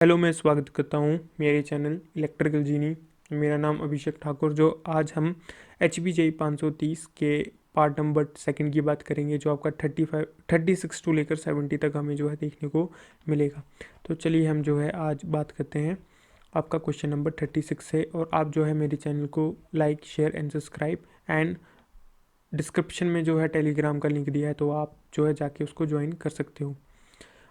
Hello, मैं स्वागत करता हूँ मेरे चैनल इलेक्ट्रिकल जीनी। मेरा नाम अभिषेक ठाकुर। जो आज हम एच पी जे 530 के पार्ट नंबर सेकंड की बात करेंगे, जो आपका 36 टू लेकर 70 तक हमें जो है देखने को मिलेगा। तो चलिए हम जो है आज बात करते हैं। आपका क्वेश्चन नंबर 36 है और आप जो है मेरे चैनल को like, share and subscribe and description में जो है टेलीग्राम का लिंक दिया है, तो आप जो है जाके उसको ज्वाइन कर सकते हो।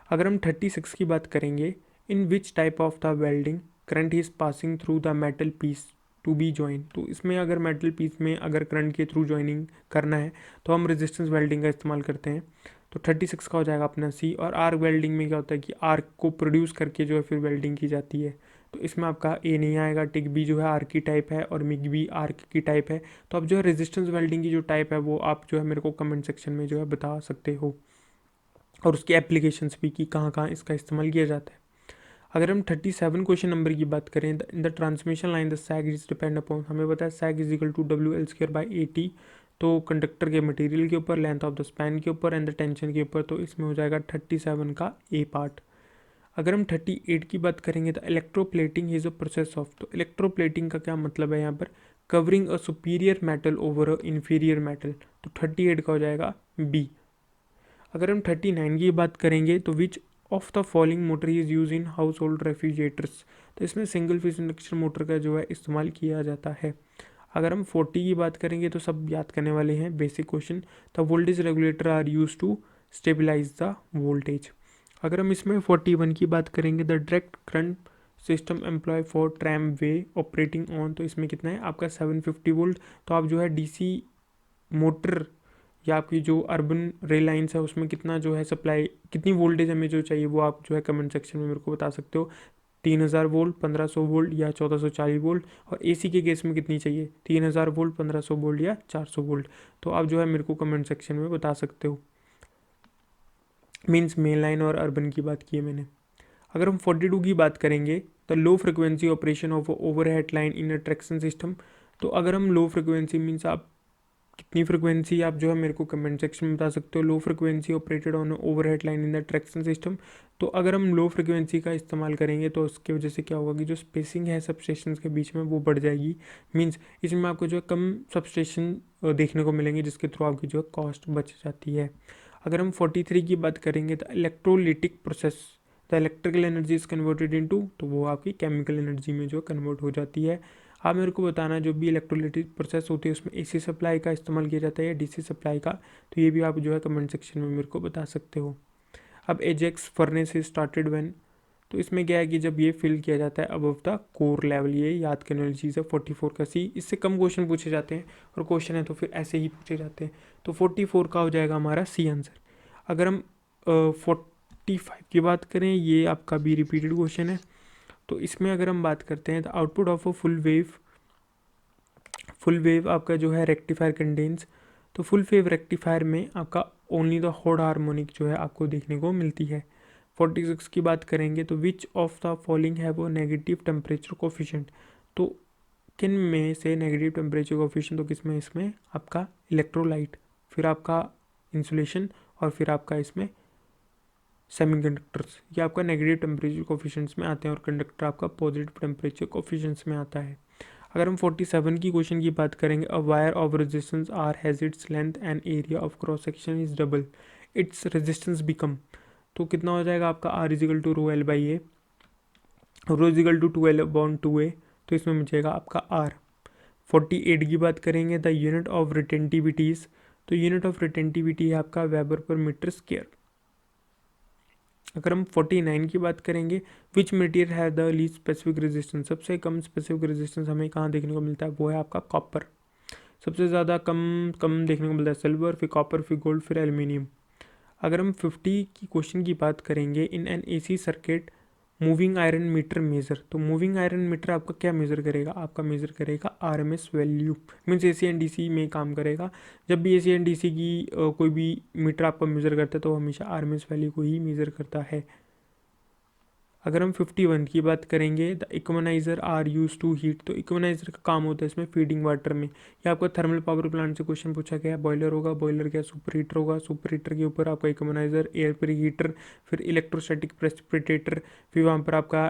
अगर हम 36 की बात करेंगे, in which type of the welding current is passing through the metal piece to be join. तो इसमें अगर मेटल पीस में अगर करंट के थ्रू ज्वाइनिंग करना है तो हम रेजिस्टेंस वेल्डिंग का इस्तेमाल करते हैं। तो 36 का हो जाएगा अपना सी। और आर्क वेल्डिंग में क्या होता है कि आर्क को प्रोड्यूस करके जो है फिर वेल्डिंग की जाती है। तो इसमें आपका ए नहीं आएगा। टिक भी जो है आर्क की टाइप है और मिग भी आर्क की टाइप है। तो अब जो है रेजिस्टेंस वेल्डिंग की जो टाइप है वो आप जो है मेरे को कमेंट सेक्शन में जो है बता सकते हो, और उसकी एप्लीकेशंस भी कि कहाँ कहाँ इसका इस्तेमाल किया जाता है। अगर हम 37 क्वेश्चन नंबर की बात करें, in the transmission line the sag is depend upon, हमें पता है सैग इज इक्वल टू WL²/AT। तो कंडक्टर के मटेरियल के ऊपर, लेंथ ऑफ द स्पैन के ऊपर एंड द टेंशन के ऊपर। तो इसमें हो जाएगा 37 का ए पार्ट। अगर हम 38 की बात करेंगे तो electroplating is a process of, तो इलेक्ट्रोप्लेटिंग का क्या मतलब है यहाँ पर, covering a superior metal over a inferior metal. तो 38 का हो जाएगा बी। अगर हम 39 की बात करेंगे तो विच of the following motor is use in house hold refrigerators. तो इसमें सिंगल फेस इंडक्शन मोटर का जो है इस्तेमाल किया जाता है। अगर हम 40 की बात करेंगे तो सब याद करने वाले हैं basic question. The voltage regulator are use to stabilise the voltage. अगर हम इसमें 41 की बात करेंगे, the direct current system employ for tramway operating on. तो इसमें कितना है आपका 750 वोल्ट। तो आप जो है डीसी मोटर या आपकी जो अर्बन रेल लाइन्स है उसमें कितना जो है सप्लाई, कितनी वोल्टेज हमें जो चाहिए वो आप जो है कमेंट सेक्शन में मेरे को बता सकते हो। 3000 वोल्ट, 1500 वोल्ट या 1440 वोल्ट। और एसी के केस में कितनी चाहिए, 3000 वोल्ट, 1500 वोल्ट या 400 वोल्ट। तो आप जो है मेरे को कमेंट सेक्शन में बता सकते हो। मीन्स मेन लाइन और अर्बन की बात की है मैंने। अगर हम 42 की बात करेंगे, तो low frequency operation of overhead line in a traction system. तो अगर हम लो फ्रिक्वेंसी मीन्स आप कितनी फ्रिक्वेंसी, आप जो है मेरे को कमेंट सेक्शन में बता सकते हो। Low frequency operated on overhead line in the traction system. तो अगर हम लो फ्रिक्वेंसी का इस्तेमाल करेंगे तो उसकी वजह से क्या होगा कि जो स्पेसिंग है सबस्टेशन के बीच में वो बढ़ जाएगी। मीन्स इसमें आपको जो है कम सबस्टेशन देखने को मिलेंगे, जिसके थ्रू आपकी जो है कॉस्ट बच जाती है। अगर हम 43 की बात करेंगे तो electrolytic process, the electrical energy is converted into, तो वो आपकी केमिकल एनर्जी में जो कन्वर्ट हो जाती है। आप मेरे को बताना जो भी इलेक्ट्रोलिटिक प्रोसेस होती है उसमें एसी सप्लाई का इस्तेमाल किया जाता है या डीसी सप्लाई का। तो ये भी आप जो है कमेंट सेक्शन में मेरे को बता सकते हो। अब Ajax furnace is started when, तो इसमें क्या है कि जब ये फिल किया जाता है अबव द कोर लेवल। ये याद करने वाली चीज़ है। 44 का सी, इससे कम क्वेश्चन पूछे जाते हैं और क्वेश्चन है तो फिर ऐसे ही पूछे जाते हैं। तो 44 का हो जाएगा हमारा सी आंसर। अगर हम 45 की बात करें, ये आपका भी रिपीटेड क्वेश्चन है। तो इसमें अगर हम बात करते हैं, तो output of a full wave आपका जो है रेक्टिफायर कंटेन्स। तो फुल वेव रेक्टिफायर में आपका ओनली द हॉट हार्मोनिक जो है आपको देखने को मिलती है। 46 की बात करेंगे तो विच ऑफ द फॉलोइंग है वो नेगेटिव टेम्परेचर कोफिशिएंट। तो किन में से नेगेटिव टेम्परेचर कोफिशिएंट, तो किसमें, इसमें आपका इलेक्ट्रोलाइट, फिर आपका इंसुलेशन और फिर आपका इसमें सेमीकंडक्टर्स, ये आपका नेगेटिव टेम्परेचर कोफिशिएंट्स में आते हैं और कंडक्टर आपका पॉजिटिव टेम्परेचर कोफिशिएंट्स में आता है। अगर हम 47 की क्वेश्चन की बात करेंगे, a wire of resistance R has its length and area of cross section is double, its resistance become. तो कितना हो जाएगा आपका R equal to rho L by A, rho equal to 2L/2A। तो इसमें मिलेगा आपका आर। 48 की बात करेंगे, द यूनिट ऑफ रिटेंटिविटीज़। तो यूनिट ऑफ रिटेंटिविटी है आपका वेबर पर मीटर स्क्वायर। अगर हम 49 की बात करेंगे, विच मटेरियल है द लीस्ट स्पेसिफिक रेजिस्टेंस, सबसे कम स्पेसिफिक रेजिस्टेंस हमें कहाँ देखने को मिलता है, वो है आपका कॉपर। सबसे ज़्यादा कम कम देखने को मिलता है सिल्वर, फिर कॉपर, फिर गोल्ड, फिर एल्यूमिनियम। अगर हम 50 की क्वेश्चन की बात करेंगे, in an AC circuit moving iron meter measure. तो मूविंग आयरन मीटर आपका क्या मेज़र करेगा, आपका मेज़र करेगा RMS value. Means AC and DC में काम करेगा। जब भी एसी एंड डीसी की कोई भी मीटर आपका मेज़र करता है तो हमेशा आरएमएस वैल्यू को ही मेज़र करता है। अगर हम 51 की बात करेंगे, the economiser are use to heat, तो इक्वनाइजर का काम होता है इसमें फीडिंग वाटर में। ये आपका थर्मल पावर प्लांट से क्वेश्चन पूछा गया है। बॉयलर होगा, बॉयलर क्या सुपर हीटर होगा, सुपर हीटर के ऊपर आपका इक्वनाइजर, एयर प्री हीटर, फिर इलेक्ट्रोस्टैटिक प्रेसिपिटेटर, फिर वहाँ पर आपका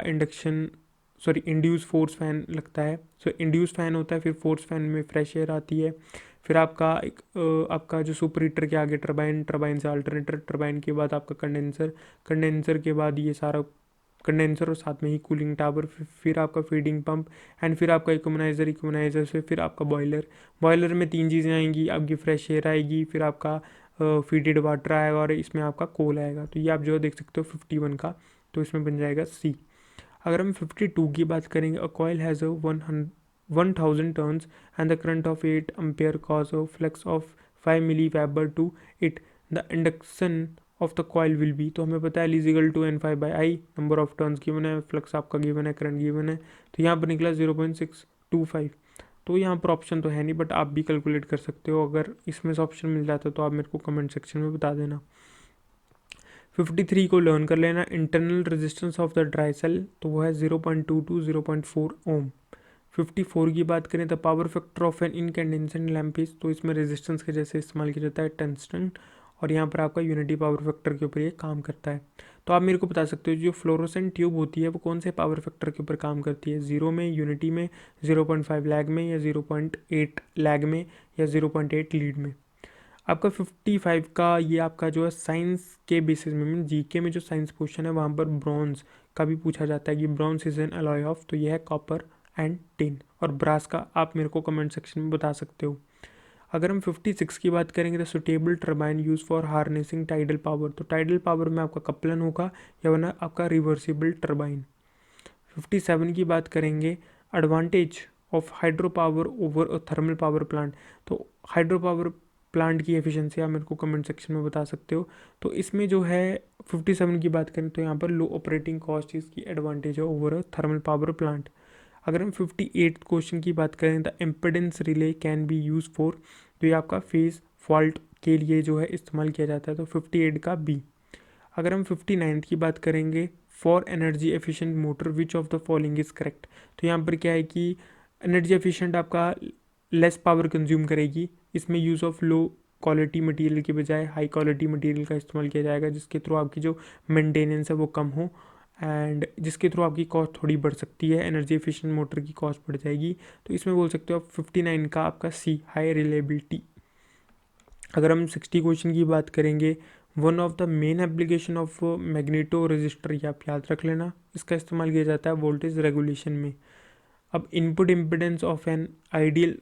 इंड्यूस फोर्स फैन लगता है। सो इंड्यूस फैन होता है, फिर फोर्स फैन में फ्रेश एयर आती है। फिर आपका आपका जो सुपर हीटर के आगे टरबाइन, टरबाइन से अल्टरनेटर, टरबाइन के बाद आपका कंडेंसर, कंडेंसर के बाद ये सारा कंडेंसर और साथ में ही कूलिंग टावर, फिर आपका फीडिंग पंप, एंड फिर आपका इक्वनाइजर, इक्वनाइजर से फिर आपका बॉयलर। बॉयलर में 3 चीज़ें आएंगी, आपकी फ्रेश एयर आएगी, फिर आपका फीडेड वाटर आएगा और इसमें आपका कोल आएगा। तो ये आप जो देख सकते हो 51 का, तो इसमें बन जाएगा सी। अगर हम 52 की बात करेंगे, a coil has a 1000 turns and the current of 8 ampere cause a flux of 5 milli weber to it, the induction of the coil will be. तो हमें पता है L = N5/I, number of turns given है, flux आपका given है, current given है, तो यहाँ पर निकला 0.625। तो यहाँ पर ऑप्शन तो है नहीं, बट आप भी कैलकुलेट कर सकते हो। अगर इसमें से ऑप्शन मिल जाता तो आप मेरे को कमेंट सेक्शन में बता देना। 53 को लर्न कर लेना, internal resistance of the dry cell, तो वो है 0.2 to 0.4 ओम। 54 की बात करें, the power factor of an incandescent lamp is, तो इसमें रेजिस्टेंस के जैसे इस्तेमाल किया जाता है टंगस्टन, और यहाँ पर आपका यूनिटी पावर फैक्टर के ऊपर ये काम करता है। तो आप मेरे को बता सकते हो जो फ्लोरोसेंट ट्यूब होती है वो कौन से पावर फैक्टर के ऊपर काम करती है, 0 में, यूनिटी में, 0.5 लैग में, या 0.8 लैग में, या 0.8 लीड में। आपका 55 का ये आपका जो है साइंस के बेसिस में, मीन जीके में जो साइंस क्वेश्चन है वहाँ पर ब्रॉन्ज का भी पूछा जाता है कि bronze is an alloy of, तो ये है कॉपर एंड टिन, और ब्रास का आप मेरे को कमेंट सेक्शन में बता सकते हो। अगर हम 56 की बात करेंगे, तो suitable turbine use for harnessing tidal power, तो टाइडल पावर में आपका कपलन होगा या वरना आपका रिवर्सिबल टर्बाइन। 57 की बात करेंगे, advantage of hydro power over a thermal power plant, तो हाइड्रो पावर प्लांट की एफिशिएंसी आप मेरे को कमेंट सेक्शन में बता सकते हो। तो इसमें जो है 57 की बात करें तो यहाँ पर लो ऑपरेटिंग कॉस्ट इसकी एडवांटेज है over a thermal power plant. अगर हम 58 क्वेश्चन की बात करें, the impedance relay can be use for, तो ये आपका फेज फॉल्ट के लिए जो है इस्तेमाल किया जाता है, तो 58 का बी। अगर हम 59 की बात करेंगे, for energy efficient motor which of the following is correct, तो यहाँ पर क्या है कि एनर्जी एफिशिएंट आपका लेस पावर कंज्यूम करेगी, इसमें use of low quality material के बजाय हाई क्वालिटी मटेरियल का इस्तेमाल किया जाएगा, जिसके थ्रू आपकी जो मेंटेनेंस है वो कम हो, एंड जिसके थ्रू आपकी कॉस्ट थोड़ी बढ़ सकती है, एनर्जी एफिशिएंट मोटर की कॉस्ट बढ़ जाएगी। तो इसमें बोल सकते हो आप 59 का आपका सी, हाई रिलेबिलिटी। अगर हम 60 क्वेश्चन की बात करेंगे, one of the main application of magneto register, ये आप याद रख लेना, इसका इस्तेमाल किया जाता है वोल्टेज रेगुलेशन में। अब input impedance of an ideal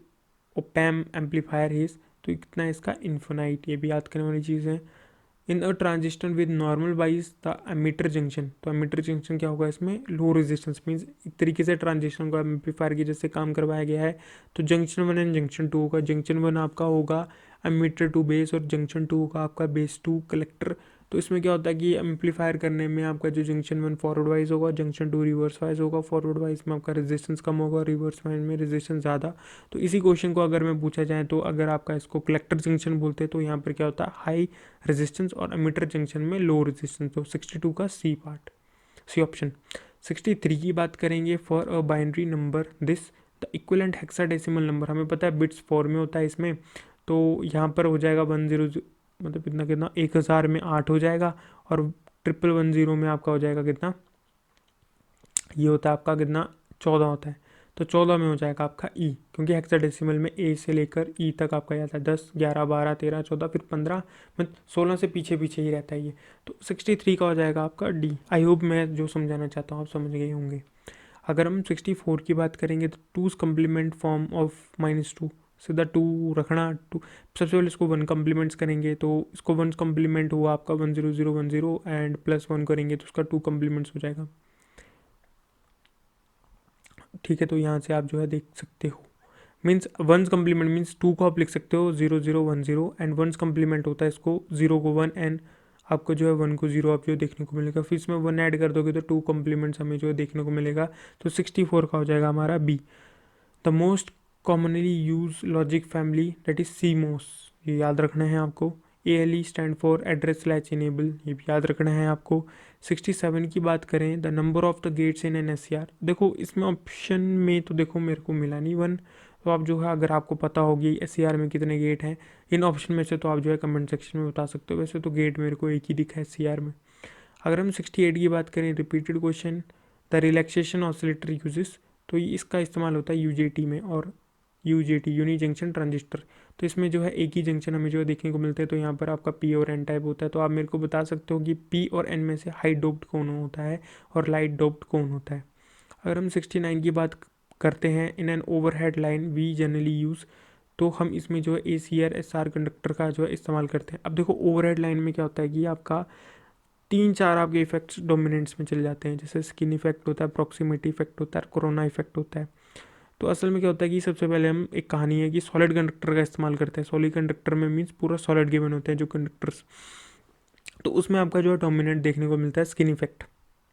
ओपैम amplifier is, तो कितना इसका इन्फिनाइट, ये भी याद करने वाली चीज़ है। इन अ ट्रांजिस्टर विद नॉर्मल बाइस द एमीटर जंक्शन, तो एमीटर जंक्शन क्या होगा, इसमें लो रेजिस्टेंस, मीन्स एक तरीके से ट्रांजिस्टर को एम्पलीफायर की जैसे काम करवाया गया है। तो जंक्शन 1 एंड जंक्शन 2 होगा, जंक्शन 1 आपका होगा एमीटर टू बेस, और जंक्शन 2 होगा आपका बेस टू कलेक्टर। तो इसमें क्या होता है कि एम्पलीफायर करने में आपका जो जंक्शन 1 फॉरवर्ड वाइज होगा, जंक्शन 2 रिवर्स वाइज होगा, फॉरवर्ड वाइज में आपका रेजिस्टेंस कम होगा, रिवर्स वाइज में रेजिस्टेंस ज़्यादा। तो इसी क्वेश्चन को अगर मैं पूछा जाए, तो अगर आपका इसको कलेक्टर जंक्शन बोलते हैं, तो यहाँ पर क्या होता है हाई रेजिस्टेंस, और एमीटर जंक्शन में लो रेजिस्टेंस। तो 62 का सी पार्ट, सी ऑप्शन। 63 की बात करेंगे, for a binary number this the equivalent hexadecimal number, हमें पता है बिट्स 4 में होता है इसमें, तो यहाँ पर हो जाएगा 100, मतलब कितना कितना 1000 में 8 हो जाएगा, और 1110 में आपका हो जाएगा कितना, ये होता है आपका कितना 14 होता है, तो 14 में हो जाएगा आपका ई, क्योंकि हेक्साडेसिमल में ए से लेकर ई तक आपका जाता है 10, 11, 12, 13, 14, फिर 15, मतलब 16 से पीछे पीछे ही रहता है ये। तो 63 का हो जाएगा आपका डी। आई होप मैं जो समझाना चाहता हूँ आप समझ गए होंगे। अगर हम 64 की बात करेंगे, तो टूज कम्प्लीमेंट फॉर्म ऑफ -2, सीधा 2 रखना, टू सबसे पहले इसको 1 कम्प्लीमेंट्स करेंगे, तो इसको 1 कम्प्लीमेंट हुआ आपका 10010 एंड +1 करेंगे तो उसका 2 कम्प्लीमेंट्स हो जाएगा। ठीक है, तो यहाँ से आप जो है देख सकते हो, मीन्स 1 कम्प्लीमेंट मीन्स 2 को आप लिख सकते हो 0010, एंड 1 कम्प्लीमेंट होता है इसको 0 को 1, एंड आपको जो है 1 को 0 आप जो देखने को मिलेगा, फिर इसमें 1 ऐड कर दोगे तो 2 कम्प्लीमेंट्स हमें जो है देखने को मिलेगा। तो 64 का हो जाएगा हमारा B. The most commonly use logic family that is CMOS, ये याद रखना है आपको। ALE stand for address latch enable, ये भी याद रखना है आपको। 67 की बात करें, the number of the gates in an S देखो इसमें ऑप्शन में तो देखो मेरे को मिला नहीं वन, तो आप जो है अगर आपको पता होगी एस में कितने गेट हैं इन ऑप्शन में से तो आप जो है कमेंट सेक्शन में बता सकते हो। वैसे तो गेट मेरे को एक ही दिखा है एस में। अगर हम 68 की बात करें, repeated question, the relaxation oscillator uses, तो इसका इस्तेमाल होता है यूजेटी में, और यूजेटी यूनी जंक्शन ट्रांजिस्टर। तो इसमें जो है एक ही जंक्शन हमें जो है देखने को मिलते हैं, तो यहाँ पर आपका पी और एन टाइप होता है। तो आप मेरे को बता सकते हो कि पी और एन में से हाई डोप्ड कौन होता है और लाइट डोप्ड कौन होता है। अगर हम 69 की बात करते हैं, in an overhead line we generally use, तो हम इसमें जो है A C R S R conductor का जो है इस्तेमाल करते हैं। अब देखो ओवरहेड लाइन में क्या होता है कि आपका 3-4 आपके इफेक्ट्स डोमिनेंट्स में चले जाते हैं, जैसे स्किन इफेक्ट होता है, प्रॉक्सिमिटी इफेक्ट होता है, कोरोना इफेक्ट होता है। तो असल में क्या होता है कि सबसे पहले हम एक कहानी है कि सॉलिड कंडक्टर का इस्तेमाल करते हैं। सॉलिड कंडक्टर में मीन्स पूरा सॉलिड के बने होते हैं जो कंडक्टर्स, तो उसमें आपका जो है डोमिनेंट देखने को मिलता है स्किन इफेक्ट।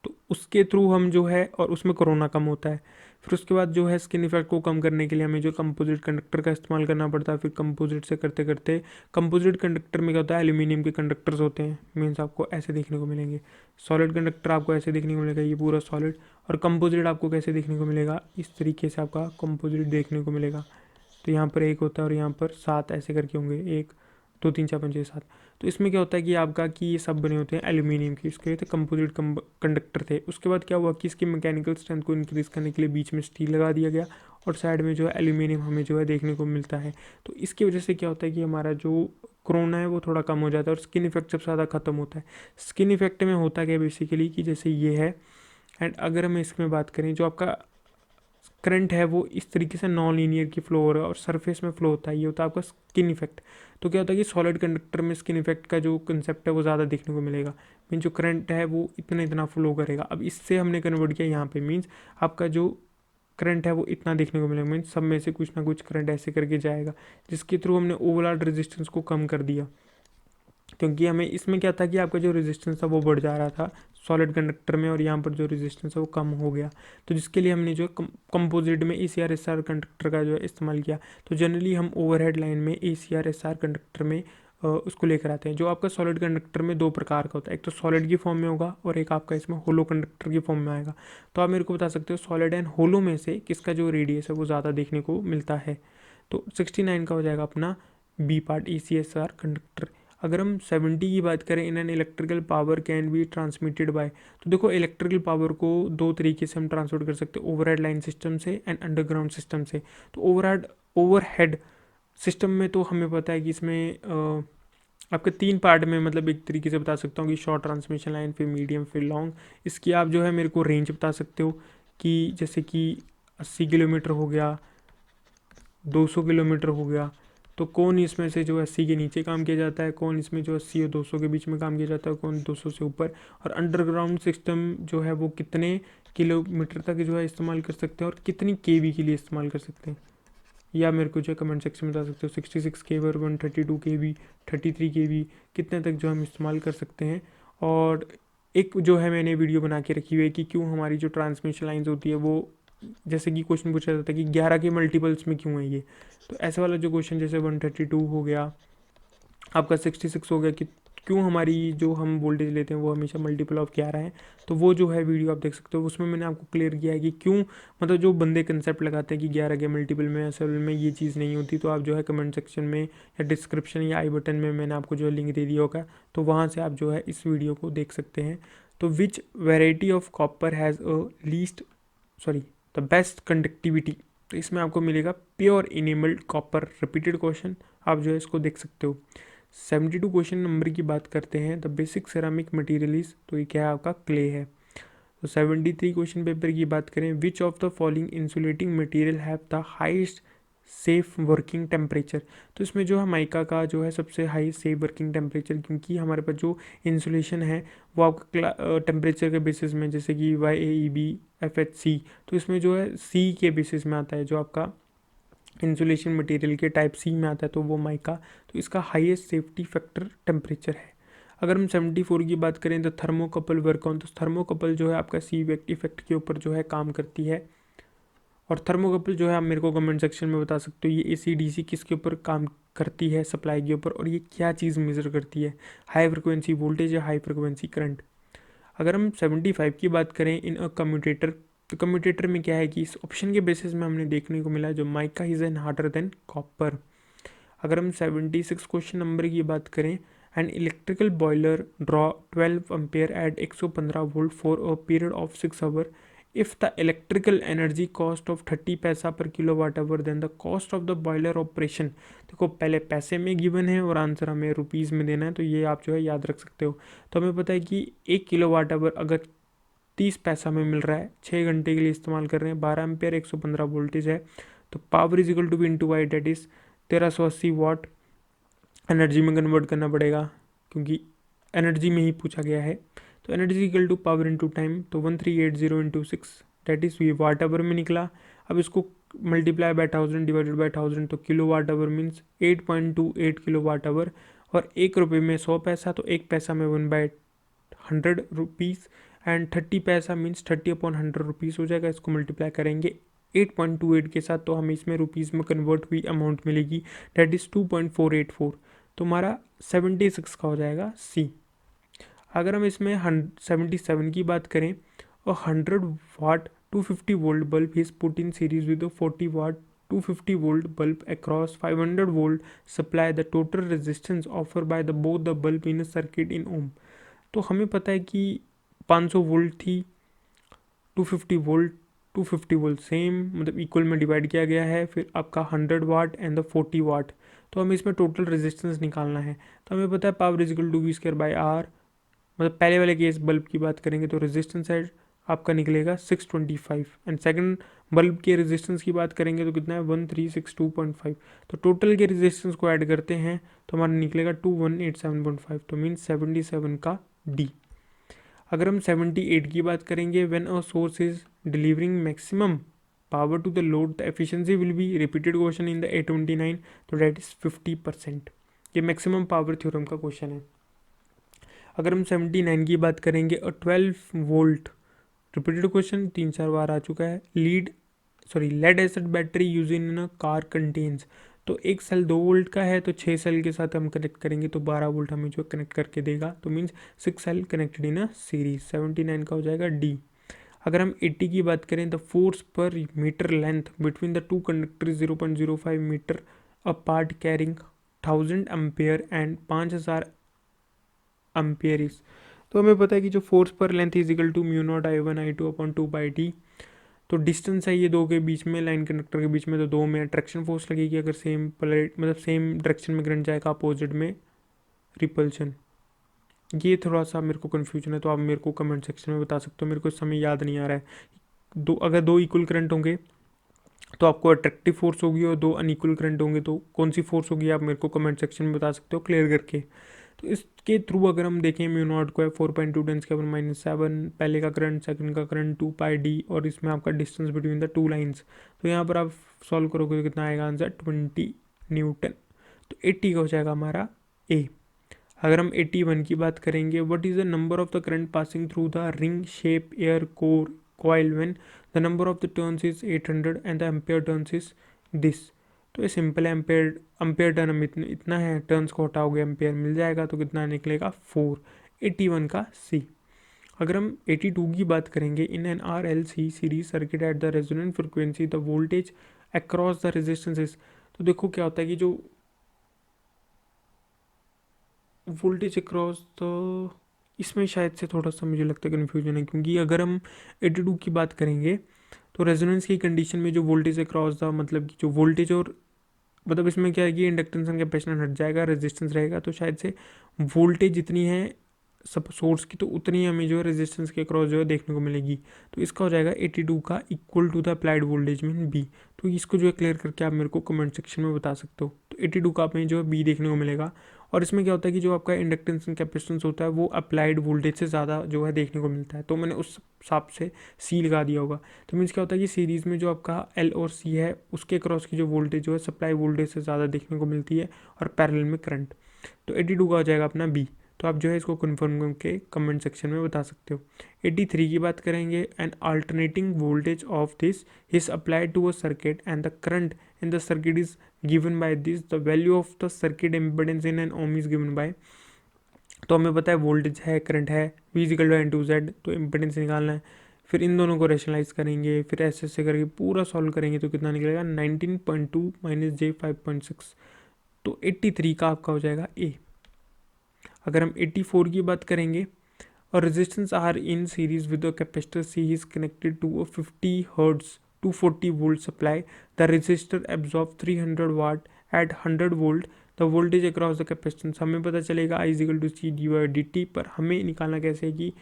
तो उसके थ्रू हम जो है, और उसमें कोरोना कम होता है। फिर उसके बाद जो है स्किन इफेक्ट को कम करने के लिए हमें जो कंपोजिट कंडक्टर का इस्तेमाल करना पड़ता है। फिर कंपोजिट से करते करते कंपोजिट कंडक्टर में क्या होता है, एल्यूमिनियम के कंडक्टर्स होते हैं, मीन्स आपको ऐसे देखने को मिलेंगे। सॉलिड कंडक्टर आपको ऐसे देखने को मिलेगा, ये पूरा सॉलिड। और कंपोजिट आपको कैसे देखने को मिलेगा, इस तरीके से आपका कंपोजिट देखने को मिलेगा। तो यहाँ पर एक होता है और यहाँ पर 7 ऐसे करके होंगे, 1 2 3 4 5 6 7। तो इसमें क्या होता है कि आपका कि ये सब बने होते हैं एल्यूमिनियम की, इसके थे कंपोजिट कंडक्टर थे। उसके बाद क्या हुआ कि इसकी मैकेनिकल स्ट्रेंथ को इंक्रीज़ करने के लिए बीच में स्टील लगा दिया गया, और साइड में जो है एल्यूमिनियम हमें जो है देखने को मिलता है। तो इसकी वजह से क्या होता है कि हमारा जो कोरोना है वो थोड़ा कम हो जाता है, और स्किन इफेक्ट सबसे ज़्यादा खत्म होता है। स्किन इफेक्ट में होता क्या बेसिकली कि जैसे ये है, एंड अगर हम इसमें बात करें, जो आपका करंट है वो इस तरीके से नॉन लीनियर की फ्लो हो रहा है और सरफेस में फ्लो होता है, ये होता है आपका स्किन इफेक्ट। तो क्या होता है कि सॉलिड कंडक्टर में स्किन इफेक्ट का जो कंसेप्ट है वो ज़्यादा देखने को मिलेगा, मीन जो करंट है वो इतना इतना फ्लो करेगा। अब इससे हमने कन्वर्ट किया यहाँ पे, मीन्स आपका जो करंट है वो इतना देखने को मिलेगा, मीन्स सब में से कुछ ना कुछ करंट ऐसे करके जाएगा, जिसके थ्रू हमने ओवरऑल रेजिस्टेंस को कम कर दिया। क्योंकि हमें इसमें क्या था कि आपका जो रेजिस्टेंस था वो बढ़ जा रहा था सॉलिड कंडक्टर में, और यहाँ पर जो रेजिस्टेंस है वो कम हो गया। तो जिसके लिए हमने जो कंपोजिट में A C R S R conductor का जो है इस्तेमाल किया। तो जनरली हम ओवरहेड लाइन में A C R S R conductor में उसको लेकर आते हैं। जो आपका सॉलिड कंडक्टर में दो प्रकार का होता है, एक तो सॉलिड की फॉर्म में होगा और एक आपका इसमें होलो कंडक्टर की फॉर्म में आएगा। तो आप मेरे को बता सकते हो सॉलिड एंड होलो में से किसका जो रेडियस है वो ज़्यादा देखने को मिलता है। तो 69 का हो जाएगा अपना बी पार्ट, ए सी एस आर कंडक्टर। अगर हम 70 की बात करें, in an electrical power can be transmitted by, तो देखो इलेक्ट्रिकल पावर को दो तरीके से हम ट्रांसमिट कर सकते हैं, ओवरहेड लाइन सिस्टम से एंड अंडरग्राउंड सिस्टम से। तो ओवरहेड सिस्टम में तो हमें पता है कि इसमें आपके 3 पार्ट में, मतलब एक तरीके से बता सकता हूँ कि शॉर्ट ट्रांसमिशन लाइन, फिर मीडियम, फिर लॉन्ग। इसकी आप जो है मेरे को रेंज बता सकते हो कि जैसे कि 80 किलोमीटर हो गया, 200 किलोमीटर हो गया। तो कौन इसमें से जो 80 के नीचे काम किया जाता है, कौन इसमें जो 80 और 200 के बीच में काम किया जाता है, कौन 200 से ऊपर। और अंडरग्राउंड सिस्टम जो है वो कितने किलोमीटर तक जो है इस्तेमाल कर सकते हैं और कितनी केवी के लिए इस्तेमाल कर सकते हैं, या मेरे को जो है कमेंट सेक्शन में बता सकते हो। 66 केवी और 132 केवी, 33 केवी कितने तक जो हम इस्तेमाल कर सकते हैं। और एक जो है मैंने वीडियो बना के रखी हुई है कि क्यों हमारी जो ट्रांसमिशन लाइन्स होती है वो, जैसे कि क्वेश्चन पूछा जाता है कि 11 के मल्टीपल्स में क्यों है ये। तो ऐसे वाला जो क्वेश्चन, जैसे 132 हो गया, आपका 66 हो गया, कि क्यों हमारी जो हम वोल्टेज लेते हैं वो हमेशा मल्टीपल ऑफ 11 है। तो वो जो है वीडियो आप देख सकते हो, उसमें मैंने आपको क्लियर किया है कि क्यों, मतलब जो बंदे कंसेप्ट लगाते हैं कि 11 के मल्टीपल में, असल में ये चीज़ नहीं होती। तो आप जो है कमेंट सेक्शन में या डिस्क्रिप्शन या आई बटन में मैंने आपको जो है लिंक दे दिया होगा, तो वहाँ से आप जो है इस वीडियो को देख सकते हैं। तो which variety of copper has the best conductivity, तो इसमें आपको मिलेगा प्योर इनेमल्ड कॉपर। रिपीटेड क्वेश्चन आप जो है इसको देख सकते हो। 72 क्वेश्चन नंबर की बात करते हैं, the basic ceramic material is, तो ये क्या है आपका क्ले है। तो 73 क्वेश्चन पेपर की बात करें, विच of the following insulating material have the highest safe working temperature, तो इसमें जो है माइका का जो है सबसे हाई सेफ वर्किंग टेम्परेचर, क्योंकि हमारे पास जो इंसुलेशन है वो आपका टेम्परेचर के बेसिस में, जैसे कि YAEB FHC, तो इसमें जो है C के बेसिस में आता है, जो आपका इंसुलेशन मटेरियल के टाइप C में आता है, तो वो माइका। तो इसका हाईएस्ट सेफ्टी फैक्टर टेम्परेचर है। अगर हम 74 की बात करें, तो थर्मोकपल वर्क ऑन, तो थर्मोकपल जो है आपका C इफेक्ट के ऊपर जो है काम करती है। और थर्मोकपल जो है आप मेरे को कमेंट सेक्शन में बता सकते हो ये AC/DC किसके ऊपर काम करती है, सप्लाई के ऊपर, और ये क्या चीज़ मेज़र करती है, हाई फ्रिक्वेंसी वोल्टेज या हाई फ्रिक्वेंसी करंट। अगर हम 75 की बात करें इन अ कम्यूटेटर, तो कम्यूटेटर में क्या है कि इस ऑप्शन के बेसिस में हमने देखने को मिला जो mica is an harder than copper. अगर हम 76 क्वेश्चन नंबर की बात करें, an electrical boiler draw 12 ampere at 115 volt for a period of 6 hour, if the electrical energy cost of 30 paisa per kilowatt hour, then the cost of the boiler operation. देखो पहले पैसे में given है और answer हमें rupees में देना है, तो ये आप जो है याद रख सकते हो। तो हमें पता है कि 1 किलो वाट आवर अगर 30 पैसा में मिल रहा है, 6 घंटे के लिए इस्तेमाल कर रहे हैं, 12 एम्पेयर 115 वोल्टेज है, तो power is equal to V into Y, that is 1380 watt energy में कन्वर्ट करना पड़ेगा क्योंकि एनर्जी में ही पूछा गया है। तो energy equal to power into time, तो 1380 इंटू 6 डेट इज, ये वाट आवर में निकला। अब इसको मल्टीप्लाई बाय 1000 डिवाइडेड बाय 1000, तो kilowatt hour means 8.28 kilowatt hour. और 1 रुपये में 100 पैसा, तो 1 पैसा में 1/100 रुपीज़, एंड 30 पैसा मीन्स 30/100 रुपीज़ हो जाएगा। इसको मल्टीप्लाई करेंगे 8.28 के साथ, तो हमें इसमें रुपीज़ में कन्वर्ट हुई अमाउंट मिलेगी, डेट इज़ 2.484। तो हमारा 76 का हो जाएगा सी। अगर हम इसमें 77 की बात करें, और 100 watt 250 volt bulb is put in series with 40 watt 250 volt bulb across 500 volt supply, the total resistance offer by the both the bulb in circuit in ohm. तो हमें पता है कि 500 वोल्ट थी, 250 वोल्ट सेम, मतलब इक्वल में divide किया गया है, फिर आपका 100 वाट एंड द 40 वाट। तो हमें इसमें टोटल रेजिस्टेंस निकालना है। तो हमें पता है power is equal to V square by R, मतलब पहले वाले केस बल्ब की बात करेंगे तो रेजिस्टेंस है आपका निकलेगा 625, एंड सेकंड बल्ब के रेजिस्टेंस की बात करेंगे तो कितना है 1362.5। तो टोटल के रेजिस्टेंस को ऐड करते हैं तो हमारा निकलेगा 2187.5, तो मीन्स 77 का डी। अगर हम 78 की बात करेंगे, when a source is delivering maximum power to the load the efficiency will be, repeated question in the 829, तो डेट इज 50%। ये मैक्सिमम पावर थ्योरम का क्वेश्चन है। अगर हम 79 की बात करेंगे, और 12 वोल्ट, रिपीटेड क्वेश्चन 3-4 बार आ चुका है, lead acid battery use in a car contains, तो एक सेल 2 वोल्ट का है, तो 6 सेल के साथ हम कनेक्ट करेंगे तो 12 वोल्ट हमें जो कनेक्ट करके देगा, तो means 6 cell connected in a series. 79 का हो जाएगा डी। अगर हम 80 की बात करें, the force per meter length between the two conductor 0.05 meter apart carrying 1000 ampere and 5000 amperes. तो हमें पता है कि जो force per length is equal to mu naught I1I2/2 तो डिस्टेंस है ये दो के बीच में, लाइन कंडक्टर के बीच में, तो दो में अट्रैक्शन फोर्स लगेगी अगर सेम प्लेट मतलब सेम डायरेक्शन में करंट जाएगा, अपोजिट में रिपल्शन। ये थोड़ा सा मेरे को कन्फ्यूजन है, तो आप मेरे को कमेंट सेक्शन में बता सकते हो, मेरे को इस समय याद नहीं आ रहा है। अगर दो इक्वल करंट होंगे तो आपको अट्रैक्टिव फोर्स होगी, और दो अनइक्वल करंट होंगे तो कौन सी फोर्स होगी, आप मेरे को कमेंट सेक्शन में बता सकते हो क्लियर करके। तो इसके थ्रू अगर हम देखें, म्यू नॉट को है 4.2 × 10⁻⁷, पहले का करंट, सेकंड का करंट 2πd, और इसमें आपका distance between the two lines. तो यहाँ पर आप सॉल्व करोगे तो कितना आएगा आंसर 20 न्यूटन। तो 80 का हो जाएगा हमारा ए। अगर हम 81 की बात करेंगे, what is the number of the current passing through the ring shape air core coil when the number of the turns is 800 and the ampere turns is this. तो ये सिंपल है, एम्पेयर टर्न हम इतना है, turns को हटाओगे ampere मिल जाएगा, तो कितना निकलेगा 4। 81 का सी। अगर हम 82 की बात करेंगे, in N RLC series circuit at the resonant frequency the voltage across the resistances. तो देखो क्या होता है कि जो वोल्टेज अक्रॉस, तो इसमें शायद से थोड़ा सा मुझे लगता है कन्फ्यूजन है, क्योंकि अगर हम 82 की बात करेंगे तो रेजोनेंस की कंडीशन में जो वोल्टेज अक्रॉस था, मतलब कि जो वोल्टेज और मतलब इसमें क्या है कि इंडक्टेंस एंड कैपेसिटेंस हट जाएगा, रेजिस्टेंस रहेगा, तो शायद से वोल्टेज जितनी है सब सोर्स की, तो उतनी हमें जो है रेजिस्टेंस के अक्रॉस जो है देखने को मिलेगी। तो इसका हो जाएगा 82 का equal to the applied voltage mean be. तो इसको जो है क्लियर करके आप मेरे को कमेंट सेक्शन में बता सकते हो। तो 82 का आप में जो है बी देखने को मिलेगा। और इसमें क्या होता है कि जो आपका इंडक्टेंस एंड कैपेसिटेंस होता है वो अप्लाइड वोल्टेज से ज़्यादा जो है देखने को मिलता है, तो मैंने उस हिसाब से सी लगा दिया होगा। तो मीन्स क्या होता है कि सीरीज़ में जो आपका एल और सी है उसके क्रॉस की जो वोल्टेज जो है सप्लाई वोल्टेज से ज़्यादा देखने को मिलती है, और पैरेलल में करंट। तो 82 का हो जाएगा अपना बी। तो आप जो है इसको कन्फर्म करके कमेंट सेक्शन में बता सकते हो। 83 की बात करेंगे, an alternating voltage of this is applied to a circuit and the current in the circuit is given by this, the value of the circuit impedance in an ohm is given by, तो हमें पता है voltage है, current है, V is equal to N2Z, तो impedance निकालना है। फिर इन दोनों को रेशनलाइज करेंगे, फिर ऐसे ऐसे करके पूरा सॉल्व करेंगे तो कितना निकलेगा 19.2 माइनस J 5.6, तो 83 का आपका हो जाएगा ए। अगर हम 84 की बात करेंगे, और resistance R in series with the capacitor C is connected to a 50 hertz 240 volt supply, the resistor absorb 300 watt at 100 volt, the voltage across the capacitance. हमें पता चलेगा I is equal to C D Y D T, पर हमें निकालना कैसे है कि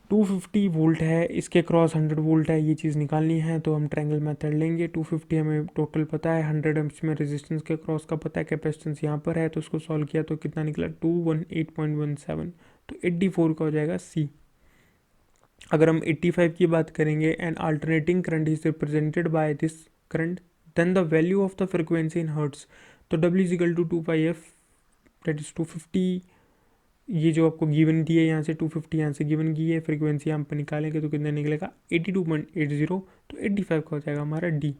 250 volt है, इसके क्रॉस 100 वोल्ट है, ये चीज़ निकालनी है। तो हम ट्रायंगल मेथड लेंगे। 250 हमें टोटल पता है, 100 इसमें रेजिस्टेंस के क्रॉस का पता है, कैपेसिटेंस यहाँ पर है, तो उसको सॉल्व किया तो कितना निकला 218.17, तो 84 का हो जाएगा सी। अगर हम 85 की बात करेंगे, and alternating current is represented by this current, then the value of the frequency in hertz, तो W equal to 2πf, that is 250, ये जो आपको गिवन दी है यहाँ से 250, यहाँ से गिवन की है, फ्रीक्वेंसी हम पर निकालेंगे तो कितना निकलेगा 82.80, तो 85 का हो जाएगा हमारा डी।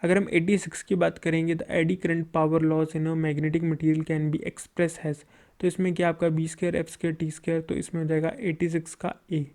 अगर हम 86 की बात करेंगे, the eddy current power loss in a magnetic material can be express has, तो इसमें क्या आपका B square F square T square, तो इसमें हो जाएगा 86 का ए।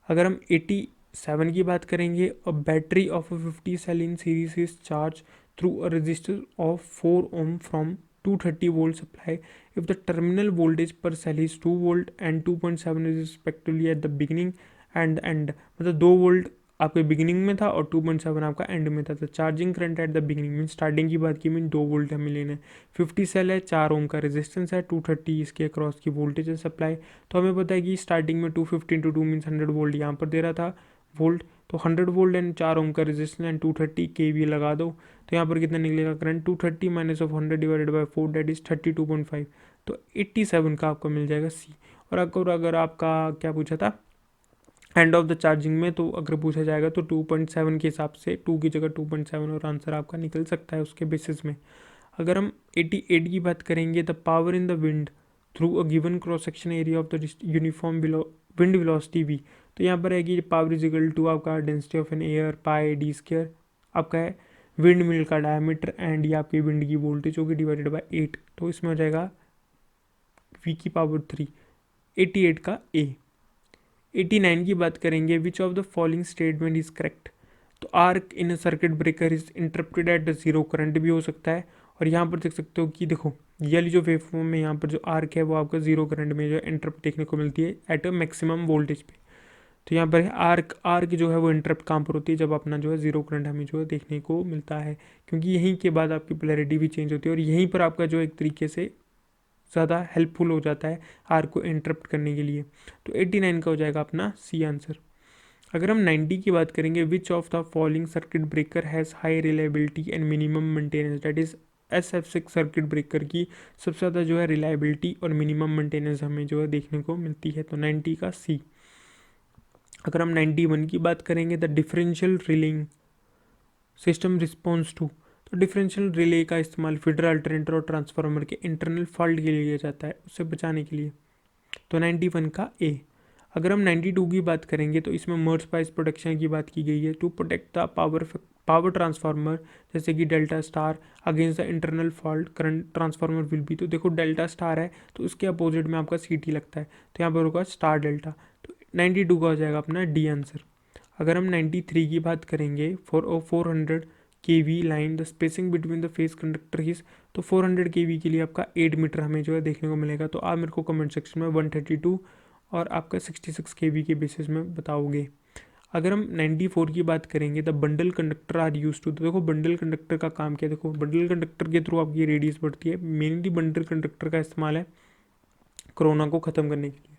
अगर हम 87 की बात करेंगे, a battery of a 50 cell in series is charge through a resistor of 4 ohm from 230 volt supply if the terminal voltage per cell is 2 volt and 2.7 is respectively at the beginning and end, मतलब 2 volt आपके beginning में था और 2.7 आपका and में था। तो charging current at the beginning mean starting की बात की, मीन 2 वोल्ट हमें लेना है, 50 सेल है, 4 ओम का रेजिस्टेंस है, 230 इसके अक्रॉस की वोल्टेज है सप्लाई। तो हमें पता है कि स्टार्टिंग में 250 इंटू 2 मीन्स 100 वोल्ट यहाँ पर दे रहा था वोल्ट, तो 100 वोल्ट एंड 4 ओम का रेजिस्टेंस एंड 230 के लगा दो, तो यहाँ पर कितना निकलेगा current 230 minus of 100 divided by 4, that is 32.5, तो 87 का आपको मिल जाएगा सी। और अगर आपका क्या पूछा था एंड ऑफ द चार्जिंग में, तो अगर पूछा जाएगा तो 2.7 के हिसाब से 2 की जगह 2.7 और आंसर आपका निकल सकता है उसके बेसिस में। अगर हम 88 की बात करेंगे, the power in the wind through a given cross section area of the uniform wind velocity V, तो यहाँ पर है कि पावर इज इक्वल टू आपका density of an air pi D square, आपका है विंड मिल का डायमीटर एंड ये आपकी विंड की वोल्टेज होगी डिवाइडेड बाय 8, तो इसमें हो जाएगा वी की पावर 3, 88 का ए। 89 की बात करेंगे, which of the following statement is correct, तो arc in circuit breaker is interrupted at the zero current भी हो सकता है, और यहाँ पर देख सकते हो कि देखो ये वाली जो वेव फॉर्म में यहाँ पर जो आर्क है वो आपका जीरो करंट में जो इंटरप्ट देखने को मिलती है एट अ मैक्सिमम वोल्टेज पे। तो यहाँ पर आर्क आर्क जो है वो इंटरप्ट कहाँ पर होती है, जब अपना जो है जीरो करंट हमें जो है देखने को मिलता है, क्योंकि यहीं के बाद आपकी पोलैरिटी भी चेंज होती है और यहीं पर आपका जो एक तरीके से ज़्यादा हेल्पफुल हो जाता है आर्क को इंटरप्ट करने के लिए। तो 89 का हो जाएगा अपना सी आंसर। अगर हम 90 की बात करेंगे, which of the following circuit breaker has high reliability and minimum maintenance, that is SF6 circuit breaker की सबसे ज़्यादा जो है रिलायबिलिटी और मिनिमम मेंटेनेंस हमें जो है देखने को मिलती है, तो 90 का सी। अगर हम 91 की बात करेंगे, the differential relaying system response to, तो डिफरेंशियल रिले का इस्तेमाल फीडर अल्टरनेटर और ट्रांसफार्मर के इंटरनल फॉल्ट के लिए किया जाता है, उससे बचाने के लिए, तो 91 का ए। अगर हम 92 की बात करेंगे तो इसमें मर्ज स्पाइस प्रोटेक्शन की बात की गई है, to protect the power transformer जैसे कि delta star against the internal fault current transformer will be, तो देखो डेल्टा स्टार है तो उसके अपोजिट में आपका CT लगता है, तो यहाँ पर होगा स्टार डेल्टा, तो 92 का हो जाएगा अपना डी आंसर। अगर हम 93 की बात करेंगे, for 400 kV line the spacing between the face conductor is, तो 400 kV के लिए आपका 8 मीटर हमें जो है देखने को मिलेगा, तो आप मेरे को कमेंट सेक्शन में 132 और आपका 66 kV के बेसिस में बताओगे। अगर हम 94 की बात करेंगे, the bundle conductor are use to, तो देखो बंडल कंडक्टर का काम क्या है, देखो बंडल कंडक्टर के थ्रू आपकी रेडियस बढ़ती है, मेनली बंडल कंडक्टर का इस्तेमाल है कोरोना को ख़त्म करने के लिए।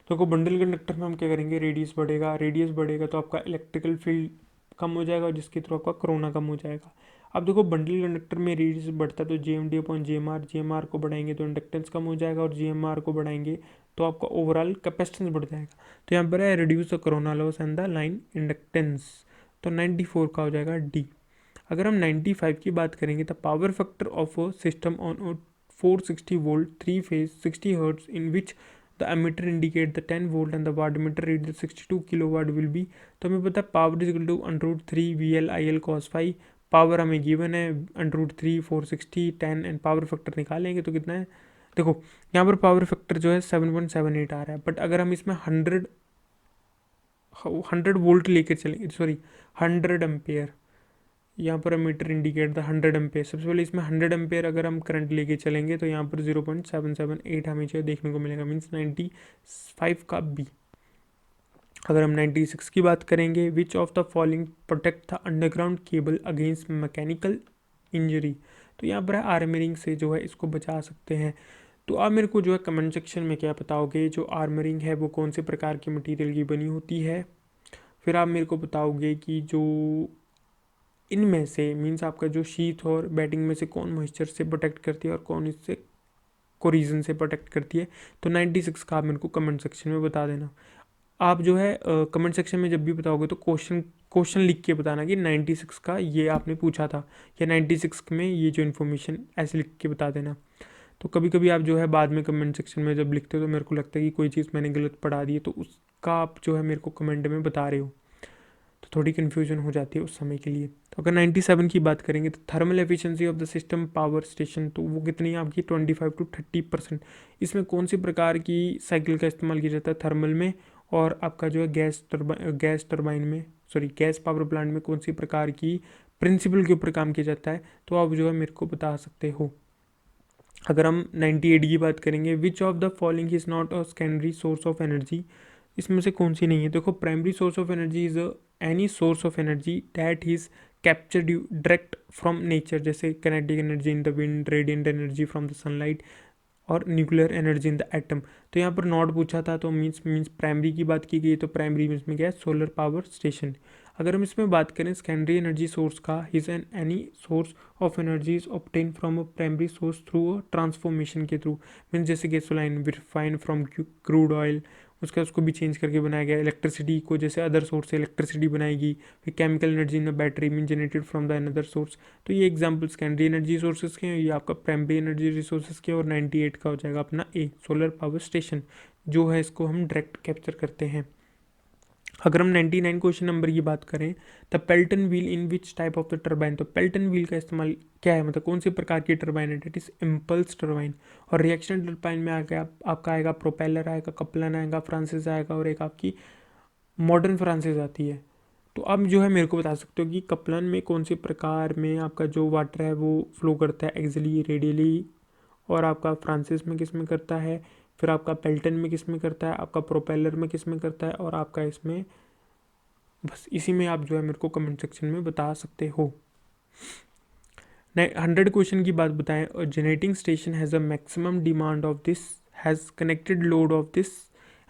तो बंडल कंडक्टर में हम क्या करेंगे, रेडियस बढ़ेगा तो आपका इलेक्ट्रिकल फील्ड कम हो जाएगा और जिसके थ्रू आपका कोरोना कम हो जाएगा। अब देखो बंडल कंडक्टर में रेडियस बढ़ता है तो GMD/GMR को बढ़ाएंगे तो इंडक्टेंस कम हो जाएगा और GMR को बढ़ाएंगे तो आपका ओवरऑल कैपेसिटेंस बढ़ जाएगा। तो यहाँ पर है reduce the corona loss and the line inductance, तो 94 का हो जाएगा डी। अगर हम 95 की बात करेंगे, तो power factor of a system on 460 volt 3 phase 60 hertz in which the ammeter indicate the 10 volt and the watt meter read the 62 kilowatt will be, तो हमें पता है power is equal to √3 VL/IL cos phi, power हमें given है √3 460 10 and power factor निकालेंगे तो कितना है देखो यहाँ पर पावर फैक्टर जो है 7.78 आ रहा है, बट अगर हम इसमें 100 वोल्ट लेकर चलेंगे, सॉरी 100 एम्पेयर, यहाँ पर मीटर इंडिकेट द 100 एम्पेयर। सबसे पहले इसमें 100 एम्पेयर अगर हम करंट लेके चलेंगे तो यहाँ पर 0.778 हमें जो देखने को मिलेगा, मीन्स 95 का बी। अगर हम 96 की बात करेंगे, which of the following protect the underground cable against mechanical injury, तो यहाँ पर आर्मरिंग से जो है इसको बचा सकते हैं। तो आप मेरे को जो है कमेंट सेक्शन में क्या बताओगे, जो आर्मरिंग है वो कौन से प्रकार के मटेरियल की बनी होती है। फिर आप मेरे को बताओगे कि जो इनमें से मीन्स आपका जो शीथ और बैटिंग में से कौन मॉइस्चर से प्रोटेक्ट करती है और कौन इससे कोरिजन से प्रोटेक्ट करती है। तो 96 का आप मेरे को कमेंट सेक्शन में बता देना। आप जो है कमेंट सेक्शन में जब भी बताओगे तो क्वेश्चन लिख के बताना कि 96 का ये आपने पूछा था, या 96 में ये जो इन्फॉर्मेशन ऐसे लिख के बता देना। तो कभी कभी आप जो है बाद में कमेंट सेक्शन में जब लिखते हो तो मेरे को लगता है कि कोई चीज़ मैंने गलत पढ़ा दी है, तो उसका आप जो है मेरे को कमेंट में बता रहे हो, तो थोड़ी कन्फ्यूजन हो जाती है उस समय के लिए। तो अगर 97 की बात करेंगे तो thermal efficiency of the system power station, तो वो कितनी है आपकी 25 to 30%। इसमें कौन सी प्रकार की साइकिल का इस्तेमाल किया जाता है थर्मल में, और आपका जो है गैस टर्बाइन में, सॉरी गैस पावर प्लांट में कौन सी प्रकार की प्रिंसिपल के ऊपर काम किया जाता है, तो आप जो है मेरे को बता सकते हो। अगर हम 98 की बात करेंगे, which of the following is not a secondary source of energy, इसमें से कौन सी नहीं है। देखो primary source of energy is any source of energy that is captured direct from nature, जैसे kinetic energy in the wind, radiant energy from the sunlight, और nuclear energy in the atom. तो यहाँ पर नॉट पूछा था, तो means primary की बात की गई, तो प्राइमरी मीन्स में क्या है, सोलर पावर स्टेशन। अगर हम इसमें बात करें सेकेंडरी एनर्जी सोर्स का, is an any source of energy is obtain from a primary source through a transformation के थ्रू, मीन्स जैसे gasoline refine from crude oil, उसको भी चेंज करके बनाया गया। इलेक्ट्रिसिटी को जैसे अदर सोर्स से इलेक्ट्रिसिटी बनाएगी। फिर chemical energy in battery mean generated from the another source. तो ये एग्जांपल सेकेंडरी एनर्जी सोर्सेज के हैं, ये आपका प्राइमरी एनर्जी रिसोर्सेज के। और 98 का हो जाएगा अपना ए, सोलर पावर स्टेशन, जो है इसको हम डायरेक्ट कैप्चर करते हैं। अगर हम 99 क्वेश्चन नंबर की बात करें, the Pelton wheel in which type of the turbine, तो पेल्टन व्हील का इस्तेमाल क्या है, मतलब कौन सी प्रकार की टर्बाइन है, डेट इज इम्पल्स टर्बाइन। और रिएक्शन टर्बाइन में आएगा आपका आएगा प्रोपेलर आएगा, कपलन आएगा, फ्रांसिस आएगा, और एक आपकी मॉडर्न फ्रांसिस आती है। तो आप जो है मेरे को बता सकते हो कि कपलन में कौन से प्रकार में आपका जो वाटर है वो फ्लो करता है, एक्सियली, रेडियली, और आपका फ्रांसिस में किस में करता है, फिर आपका पेल्टन में किस में करता है, आपका प्रोपेलर में किस में करता है, और आपका इसमें, बस इसी में आप जो है मेरे को कमेंट सेक्शन में बता सकते हो। 100 क्वेश्चन की बात बताएं, और generating station has a maximum demand of this, has connected load of this,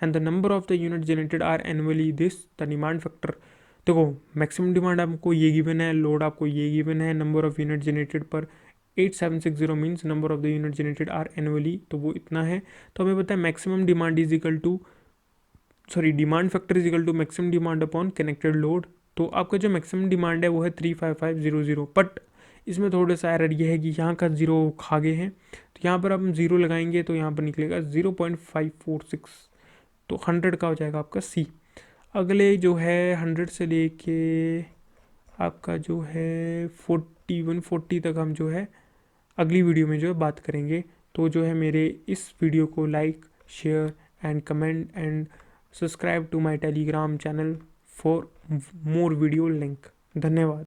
and the number of the unit generated are annually this, the demand factor. देखो मैक्सिमम डिमांड आपको ये गिवन है, लोड आपको ये गिवन है, number of unit generated per 8760 means number of the unit generated are annually, तो वो इतना है। तो हमें पता है maximum demand is equal to, sorry demand factor is equal to maximum demand upon connected load. तो आपका जो मैक्सिमम डिमांड है वो है 35500, बट इसमें थोड़ा सा एरर ये है कि यहाँ का जीरो खा गए हैं, तो यहाँ पर हम जीरो लगाएंगे तो यहाँ पर निकलेगा 0.546, तो 100 का हो जाएगा आपका सी। अगले जो है 100 से लेके आपका जो है 4140 तक हम जो है अगली वीडियो में जो है बात करेंगे। तो जो है मेरे इस वीडियो को like, share and comment and subscribe to my Telegram channel for more video link. धन्यवाद।